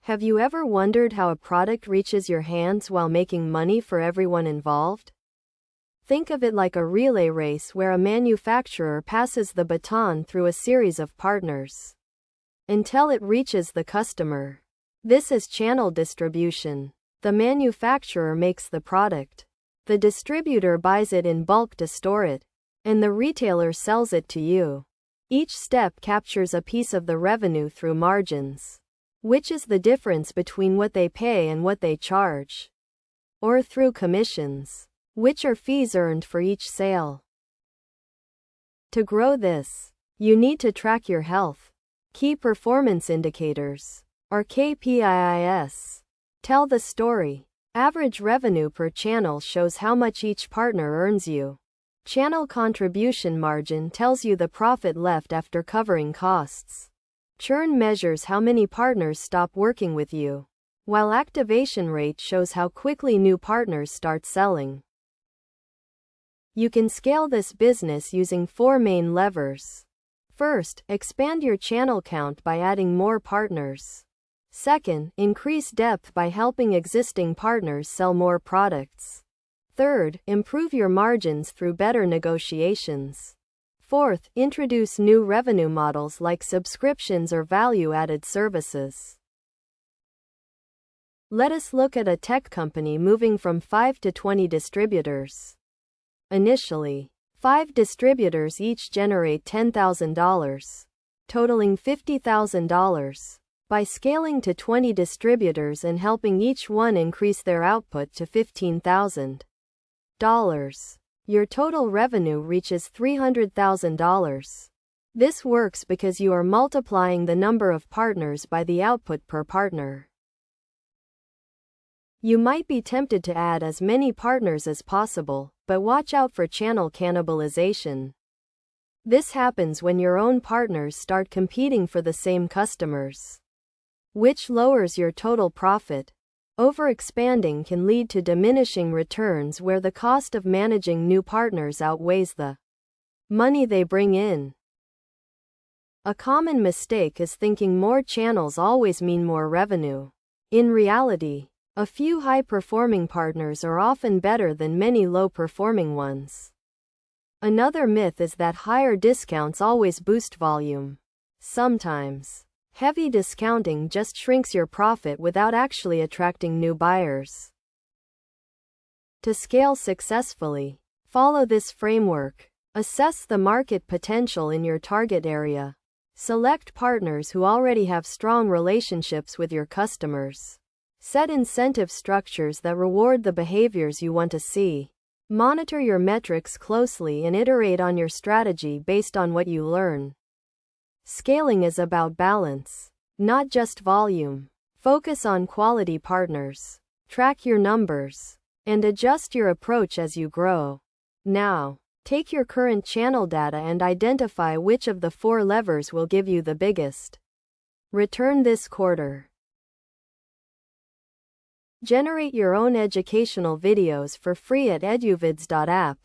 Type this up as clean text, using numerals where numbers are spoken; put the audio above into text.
Have you ever wondered how a product reaches your hands while making money for everyone involved? Think of it like a relay race where a manufacturer passes the baton through a series of partners until it reaches the customer. This is channel distribution. The manufacturer makes the product. The distributor buys it in bulk to store it, and the retailer sells it to you. Each step captures a piece of the revenue through margins, which is the difference between what they pay and what they charge, or through commissions, which are fees earned for each sale. To grow this, you need to track your health. Key performance indicators, or KPIs, tell the story. Average revenue per channel shows how much each partner earns you. Channel contribution margin tells you the profit left after covering costs. Churn measures how many partners stop working with you, while activation rate shows how quickly new partners start selling. You can scale this business using 4 main levers. First, expand your channel count by adding more partners. Second, increase depth by helping existing partners sell more products. Third, improve your margins through better negotiations. Fourth, introduce new revenue models like subscriptions or value-added services. Let us look at a tech company moving from 5 to 20 distributors. Initially, 5 distributors each generate $10,000, totaling $50,000. By scaling to 20 distributors and helping each one increase their output to $15,000, your total revenue reaches $300,000. This works because you are multiplying the number of partners by the output per partner. You might be tempted to add as many partners as possible, but watch out for channel cannibalization. This happens when your own partners start competing for the same customers, which lowers your total profit. Overexpanding can lead to diminishing returns where the cost of managing new partners outweighs the money they bring in. A common mistake is thinking more channels always mean more revenue. In reality, a few high-performing partners are often better than many low-performing ones. Another myth is that higher discounts always boost volume. Sometimes, heavy discounting just shrinks your profit without actually attracting new buyers. To scale successfully, follow this framework. Assess the market potential in your target area. Select partners who already have strong relationships with your customers. Set incentive structures that reward the behaviors you want to see. Monitor your metrics closely and iterate on your strategy based on what you learn. Scaling is about balance, not just volume. Focus on quality partners, track your numbers, and adjust your approach as you grow. Now, take your current channel data and identify which of the 4 levers will give you the biggest return this quarter. Generate your own educational videos for free at eduvids.app.